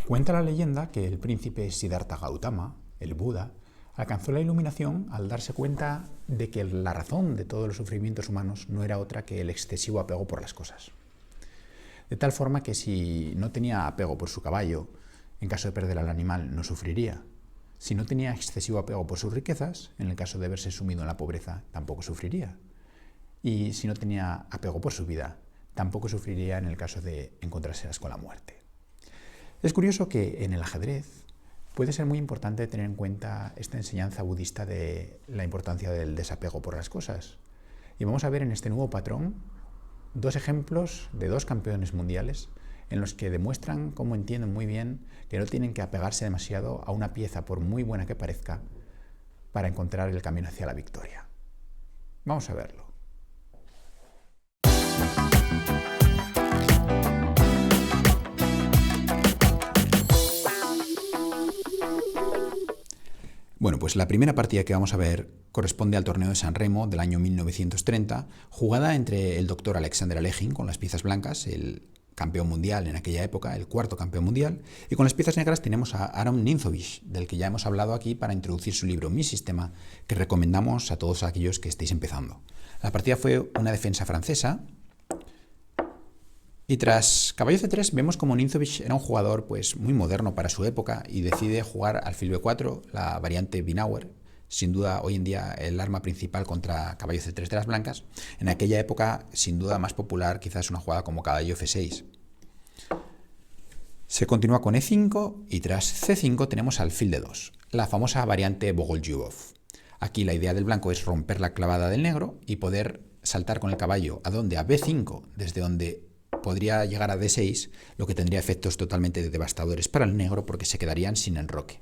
Cuenta la leyenda que el príncipe Siddhartha Gautama, el Buda, alcanzó la iluminación al darse cuenta de que la razón de todos los sufrimientos humanos no era otra que el excesivo apego por las cosas. De tal forma que si no tenía apego por su caballo, en caso de perder al animal no sufriría. Si no tenía excesivo apego por sus riquezas, en el caso de verse sumido en la pobreza, tampoco sufriría. Y si no tenía apego por su vida, tampoco sufriría en el caso de encontrárselas con la muerte. Es curioso que en el ajedrez puede ser muy importante tener en cuenta esta enseñanza budista de la importancia del desapego por las cosas. Y vamos a ver en este nuevo patrón dos ejemplos de dos campeones mundiales en los que demuestran cómo entienden muy bien que no tienen que apegarse demasiado a una pieza, por muy buena que parezca, para encontrar el camino hacia la victoria. Vamos a verlo. Bueno, pues la primera partida que vamos a ver corresponde al torneo de San Remo del año 1930, jugada entre el doctor Alexander Alechin con las piezas blancas, el campeón mundial en aquella época, el cuarto campeón mundial, y con las piezas negras tenemos a Aaron Ninzovich, del que ya hemos hablado aquí para introducir su libro Mi Sistema, que recomendamos a todos aquellos que estéis empezando. La partida fue una defensa francesa, y tras caballo C3 vemos como Ninzovich era un jugador pues muy moderno para su época y decide jugar alfil B4, la variante Binauer, sin duda hoy en día el arma principal contra caballo C3 de las blancas. En aquella época, sin duda más popular, quizás una jugada como caballo F6. Se continúa con E5 y tras C5 tenemos alfil D2, la famosa variante Bogolyubov. Aquí la idea del blanco es romper la clavada del negro y poder saltar con el caballo a B5, desde donde podría llegar a D6, lo que tendría efectos totalmente devastadores para el negro porque se quedarían sin enroque.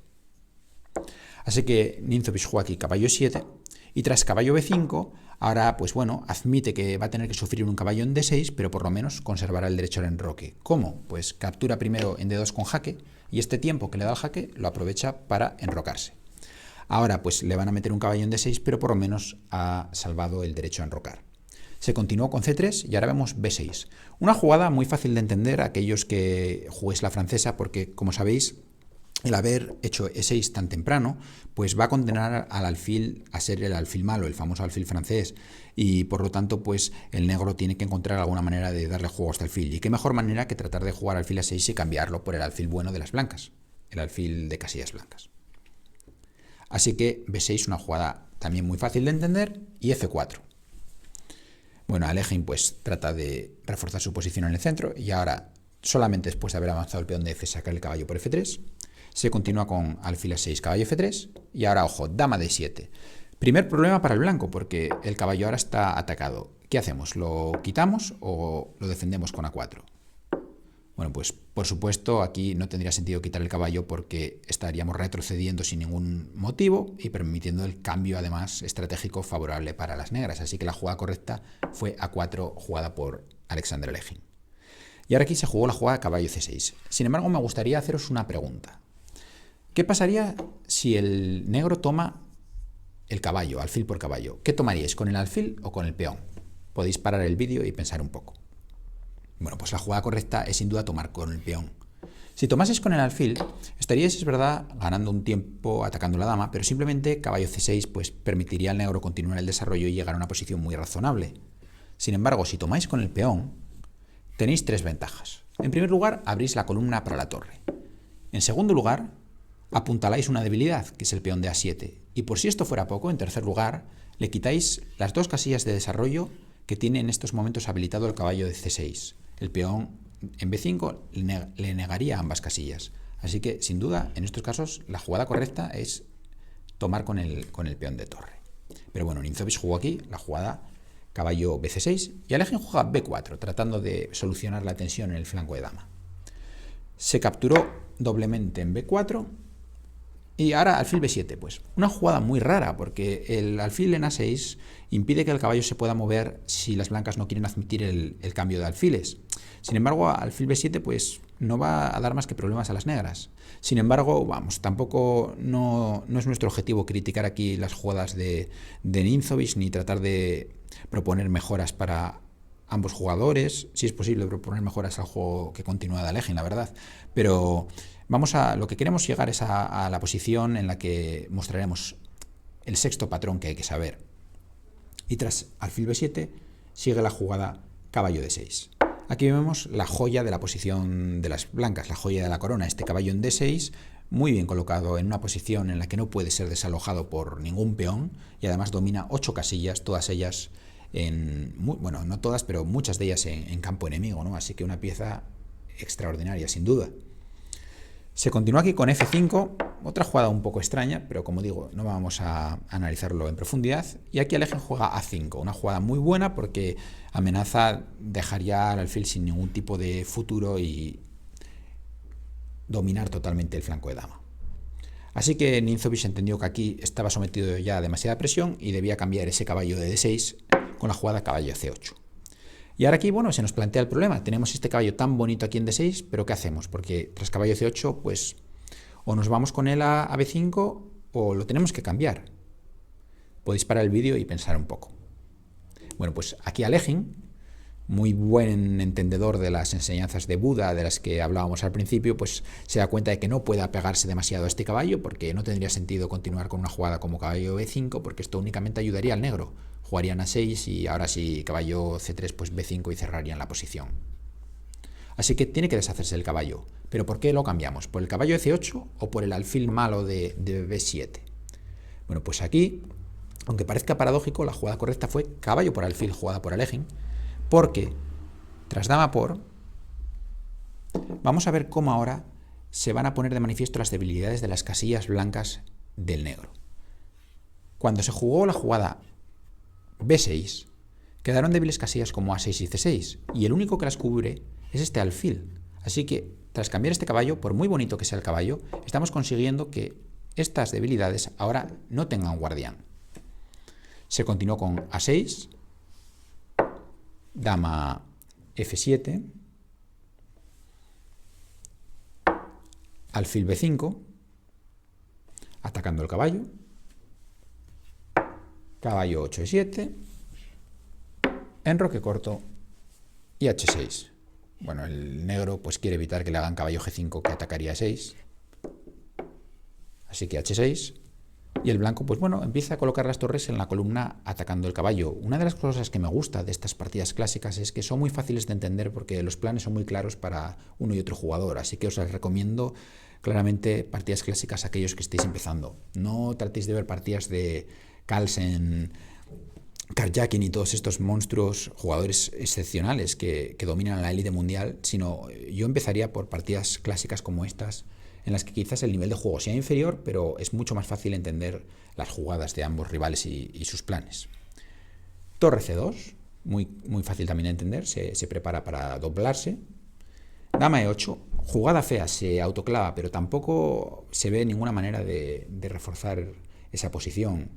Así que Ninzovich juega aquí caballo 7 y tras caballo B5, ahora pues bueno, admite que va a tener que sufrir un caballo en D6, pero por lo menos conservará el derecho al enroque. ¿Cómo? Pues captura primero en D2 con jaque y este tiempo que le da el jaque lo aprovecha para enrocarse. Ahora pues le van a meter un caballo en D6, pero por lo menos ha salvado el derecho a enrocar. Se continuó con C3 y ahora vemos B6. Una jugada muy fácil de entender a aquellos que juguéis la francesa porque, como sabéis, el haber hecho E6 tan temprano pues va a condenar al alfil a ser el alfil malo, el famoso alfil francés, y por lo tanto pues el negro tiene que encontrar alguna manera de darle juego a este alfil. Y qué mejor manera que tratar de jugar alfil A6 y cambiarlo por el alfil bueno de las blancas, el alfil de casillas blancas. Así que B6 una jugada también muy fácil de entender y F4. Bueno, Alechin pues trata de reforzar su posición en el centro y ahora, solamente después de haber avanzado el peón de F, saca el caballo por F3. Se continúa con alfil A6, caballo F3 y ahora, ojo, dama D7. Primer problema para el blanco porque el caballo ahora está atacado. ¿Qué hacemos? ¿Lo quitamos o lo defendemos con A4? Bueno, pues por supuesto aquí no tendría sentido quitar el caballo porque estaríamos retrocediendo sin ningún motivo y permitiendo el cambio además estratégico favorable para las negras. Así que la jugada correcta fue A4 jugada por Alexander Alechin. Y ahora aquí se jugó la jugada caballo C6. Sin embargo, me gustaría haceros una pregunta. ¿Qué pasaría si el negro toma el caballo, alfil por caballo? ¿Qué tomaríais, con el alfil o con el peón? Podéis parar el vídeo y pensar un poco. Bueno, pues la jugada correcta es sin duda tomar con el peón. Si tomaseis con el alfil, estaríais, es verdad, ganando un tiempo atacando la dama, pero simplemente caballo C6 pues permitiría al negro continuar el desarrollo y llegar a una posición muy razonable. Sin embargo, si tomáis con el peón, tenéis tres ventajas. En primer lugar, abrís la columna para la torre. En segundo lugar, apuntaláis una debilidad, que es el peón de A7. Y por si esto fuera poco, en tercer lugar, le quitáis las dos casillas de desarrollo que tiene en estos momentos habilitado el caballo de C6. El peón en B5 le negaría ambas casillas. Así que, sin duda, en estos casos, la jugada correcta es tomar con el peón de torre. Pero bueno, Ninzovich jugó aquí la jugada caballo BC6 y Alechin juega B4, tratando de solucionar la tensión en el flanco de dama. Se capturó doblemente en B4 y ahora alfil B7. Pues una jugada muy rara porque el alfil en A6 impide que el caballo se pueda mover si las blancas no quieren admitir el cambio de alfiles. Sin embargo, alfil B7 pues no va a dar más que problemas a las negras. Sin embargo, vamos, tampoco no es nuestro objetivo criticar aquí las jugadas de Ninzovich ni tratar de proponer mejoras para ambos jugadores. Si es posible proponer mejoras al juego que continúa de Alechin, la verdad. Pero lo que queremos llegar es a la posición en la que mostraremos el sexto patrón que hay que saber. Y tras alfil b7 sigue la jugada caballo d6. Aquí vemos la joya de la posición de las blancas, la joya de la corona, este caballo en d6, muy bien colocado en una posición en la que no puede ser desalojado por ningún peón y además domina 8 casillas, todas ellas bueno, no todas, pero muchas de ellas en campo enemigo, ¿no? Así que una pieza extraordinaria, sin duda. Se continúa aquí con f5, otra jugada un poco extraña, pero como digo, no vamos a analizarlo en profundidad. Y aquí Alekhine juega a5, una jugada muy buena porque amenaza dejar ya al alfil sin ningún tipo de futuro y dominar totalmente el flanco de dama. Así que Ninzovic entendió que aquí estaba sometido ya a demasiada presión y debía cambiar ese caballo de d6 con la jugada caballo c8. Y ahora aquí, bueno, se nos plantea el problema. Tenemos este caballo tan bonito aquí en d6, pero ¿qué hacemos? Porque tras caballo c8, pues o nos vamos con él a b5 o lo tenemos que cambiar. Podéis parar el vídeo y pensar un poco. Bueno, pues aquí Alekhine, muy buen entendedor de las enseñanzas de Buda, de las que hablábamos al principio, pues se da cuenta de que no puede apegarse demasiado a este caballo, porque no tendría sentido continuar con una jugada como caballo b5, porque esto únicamente ayudaría al negro. Jugarían a 6 y ahora sí caballo c3, pues b5 y cerrarían la posición. Así que tiene que deshacerse del caballo. ¿Pero por qué lo cambiamos? ¿Por el caballo de c8 o por el alfil malo de b7? Bueno, pues aquí, aunque parezca paradójico, la jugada correcta fue caballo por alfil jugada por Alekhine, porque tras dama por, vamos a ver cómo ahora se van a poner de manifiesto las debilidades de las casillas blancas del negro. Cuando se jugó la jugada b6, quedaron débiles casillas como a6 y c6, y el único que las cubre es este alfil. Así que, tras cambiar este caballo, por muy bonito que sea el caballo, estamos consiguiendo que estas debilidades ahora no tengan guardián. Se continuó con a6, dama f7, alfil b5, atacando el caballo, caballo 8 e7, enroque corto y h6. Bueno, el negro pues quiere evitar que le hagan caballo g5 que atacaría a 6, así que h6. Y el blanco, pues bueno, empieza a colocar las torres en la columna atacando el caballo. Una de las cosas que me gusta de estas partidas clásicas es que son muy fáciles de entender porque los planes son muy claros para uno y otro jugador. Así que os recomiendo claramente partidas clásicas a aquellos que estéis empezando. No tratéis de ver partidas de Carlsen, Karjakin y todos estos monstruos, jugadores excepcionales que dominan la élite mundial, sino yo empezaría por partidas clásicas como estas, en las que quizás el nivel de juego sea inferior, pero es mucho más fácil entender las jugadas de ambos rivales y sus planes. Torre c2, muy fácil también de entender, se prepara para doblarse. Dama e8, jugada fea, se autoclava, pero tampoco se ve ninguna manera de reforzar esa posición.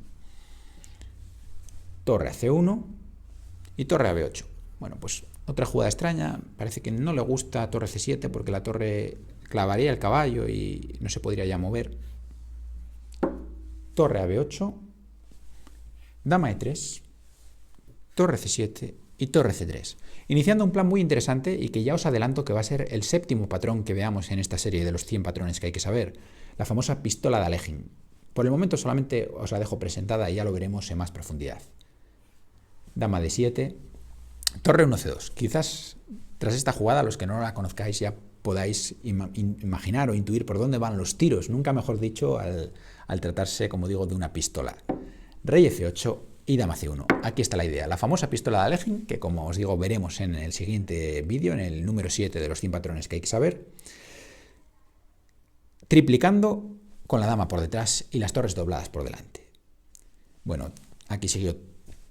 Torre a c1 y torre a b8. Bueno, pues otra jugada extraña, parece que no le gusta torre c7 porque la torre clavaría el caballo y no se podría ya mover. Torre a b8, dama e3, torre c7 y torre c3. Iniciando un plan muy interesante y que ya os adelanto que va a ser el séptimo patrón que veamos en esta serie de los 100 patrones que hay que saber, la famosa pistola de Alekhine. Por el momento solamente os la dejo presentada y ya lo veremos en más profundidad. Dama d7, torre 1c2. Quizás tras esta jugada, los que no la conozcáis ya podáis imaginar o intuir por dónde van los tiros, nunca mejor dicho, al tratarse, como digo, de una pistola. Rey f8 y dama c1. Aquí está la idea. La famosa pistola de Alekhine, que como os digo veremos en el siguiente vídeo, en el número 7 de los 100 patrones que hay que saber, triplicando con la dama por detrás y las torres dobladas por delante. Bueno, aquí siguió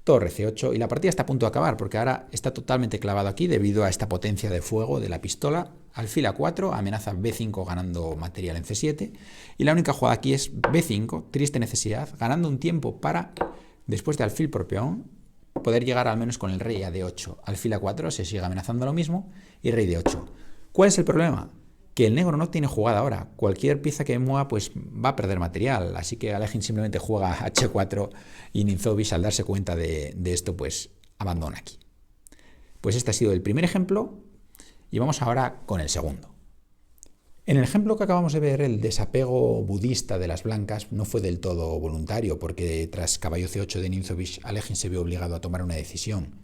torre c8 y la partida está a punto de acabar porque ahora está totalmente clavado aquí debido a esta potencia de fuego de la pistola. Alfil a4, amenaza b5 ganando material en c7 y la única jugada aquí es b5, triste necesidad, ganando un tiempo para, después de alfil por peón, poder llegar al menos con el rey a d8. Alfil a4 se sigue amenazando lo mismo y rey d8. ¿Cuál es el problema? Que el negro no tiene jugada ahora. Cualquier pieza que mueva pues va a perder material. Así que Alekhine simplemente juega h4 y Ninzovic, al darse cuenta de esto, pues abandona aquí. Pues este ha sido el primer ejemplo y vamos ahora con el segundo. En el ejemplo que acabamos de ver, el desapego budista de las blancas no fue del todo voluntario, porque tras caballo C8 de Ninzovic, Alegin se vio obligado a tomar una decisión.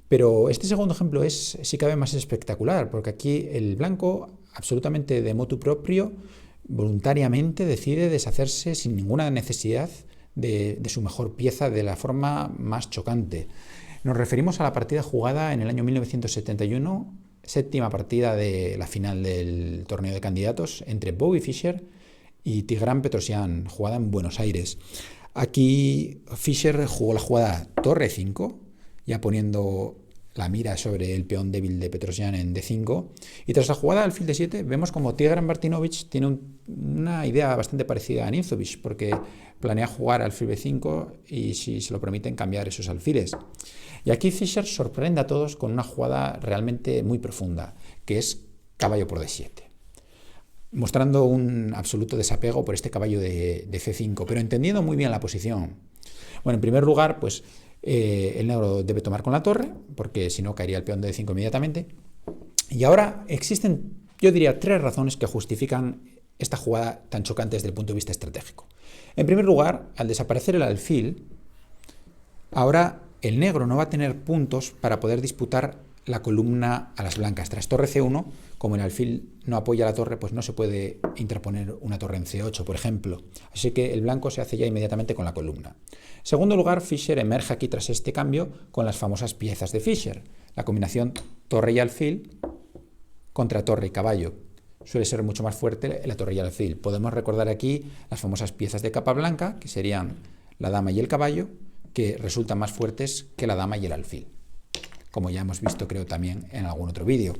Pero este segundo ejemplo es, si cabe, más espectacular, porque aquí el blanco, absolutamente de motu proprio, voluntariamente decide deshacerse sin ninguna necesidad de su mejor pieza de la forma más chocante. Nos referimos a la partida jugada en el año 1971, séptima partida de la final del torneo de candidatos entre Bobby Fischer y Tigran Petrosian, jugada en Buenos Aires. Aquí Fischer jugó la jugada torre 5, ya poniendo la mira sobre el peón débil de Petrosian en D5, y tras la jugada alfil D7 vemos como Tigran Martinovich tiene una idea bastante parecida a Ninzovic, porque planea jugar alfil B5 y, si se lo permiten, cambiar esos alfiles. Y aquí Fischer sorprende a todos con una jugada realmente muy profunda, que es caballo por D7, mostrando un absoluto desapego por este caballo de C5, pero entendiendo muy bien la posición. Bueno, en primer lugar, pues el negro debe tomar con la torre, porque si no caería el peón de D5 inmediatamente. Y ahora existen, yo diría, tres razones que justifican esta jugada tan chocante desde el punto de vista estratégico. En primer lugar, al desaparecer el alfil, ahora el negro no va a tener puntos para poder disputar la columna a las blancas. Tras torre C1, como el alfil no apoya la torre, pues no se puede interponer una torre en C8, por ejemplo. Así que el blanco se hace ya inmediatamente con la columna. En segundo lugar, Fischer emerge aquí tras este cambio con las famosas piezas de Fischer. La combinación torre y alfil contra torre y caballo. Suele ser mucho más fuerte la torre y alfil. Podemos recordar aquí las famosas piezas de capa blanca, que serían la dama y el caballo, que resultan más fuertes que la dama y el alfil, como ya hemos visto, creo, también en algún otro vídeo.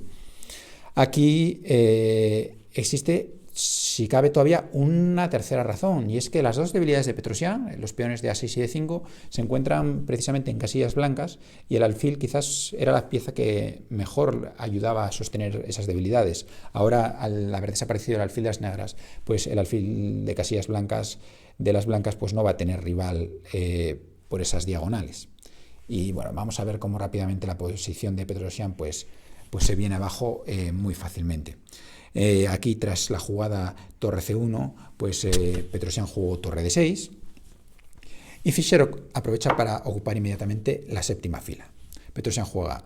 Aquí existe, si cabe todavía, una tercera razón, y es que las dos debilidades de Petrosian, los peones de A6 y D5, se encuentran precisamente en casillas blancas, y el alfil quizás era la pieza que mejor ayudaba a sostener esas debilidades. Ahora, al haber desaparecido el alfil de las negras, pues el alfil de casillas blancas, de las blancas, pues no va a tener rival por esas diagonales. Y bueno, vamos a ver cómo rápidamente la posición de Petrosian pues se viene abajo muy fácilmente. Aquí, tras la jugada torre C1, pues Petrosian jugó torre D6 y Fischer aprovecha para ocupar inmediatamente la séptima fila. Petrosian juega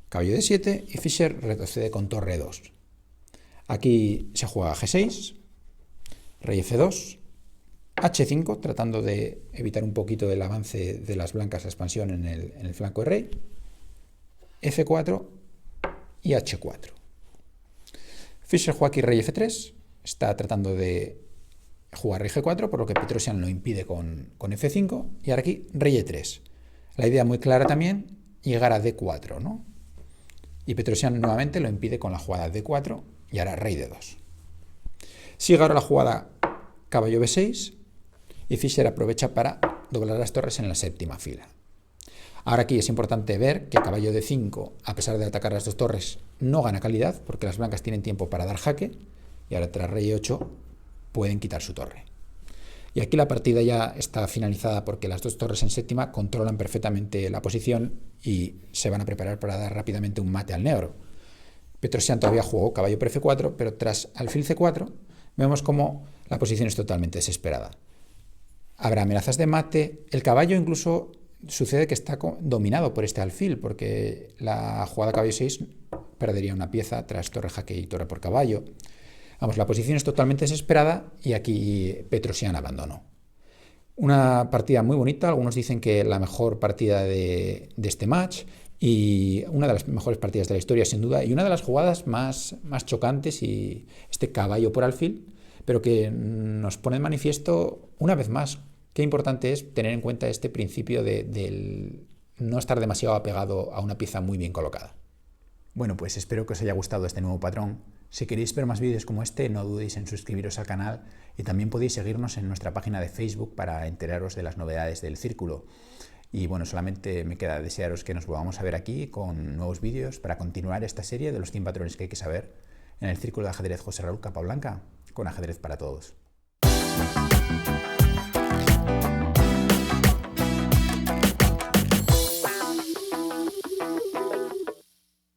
caballo D7 y Fischer retrocede con torre 2. Aquí se juega G6, rey F2, H5, tratando de evitar un poquito el avance de las blancas, la expansión en el flanco de rey, F4 y H4. Fischer juega aquí rey F3, está tratando de jugar rey G4, por lo que Petrosian lo impide con F5, y ahora aquí rey E3. La idea muy clara también, llegar a D4, ¿no? Y Petrosian nuevamente lo impide con la jugada D4 y ahora rey D2. Sigue ahora la jugada caballo B6, y Fischer aprovecha para doblar las torres en la séptima fila. Ahora aquí es importante ver que caballo D5, a pesar de atacar las dos torres, no gana calidad, porque las blancas tienen tiempo para dar jaque, y ahora tras rey E8 pueden quitar su torre. Y aquí la partida ya está finalizada, porque las dos torres en séptima controlan perfectamente la posición y se van a preparar para dar rápidamente un mate al negro. Petrosian todavía jugó caballo por F4, pero tras alfil C4 vemos como la posición es totalmente desesperada. Habrá amenazas de mate, el caballo incluso sucede que está dominado por este alfil, porque la jugada caballo 6 perdería una pieza tras torre jaque y torre por caballo. Vamos, la posición es totalmente desesperada y aquí Petrosian abandonó. Una partida muy bonita, algunos dicen que la mejor partida de este match y una de las mejores partidas de la historia sin duda, y una de las jugadas más chocantes, y este caballo por alfil, pero que nos pone en manifiesto una vez más qué importante es tener en cuenta este principio del no estar demasiado apegado a una pieza muy bien colocada. Bueno, pues espero que os haya gustado este nuevo patrón. Si queréis ver más vídeos como este, no dudéis en suscribiros al canal, y también podéis seguirnos en nuestra página de Facebook para enteraros de las novedades del círculo. Y bueno, solamente me queda desearos que nos volvamos a ver aquí con nuevos vídeos para continuar esta serie de los 100 patrones que hay que saber en el Círculo de Ajedrez José Raúl Capablanca, con ajedrez para todos.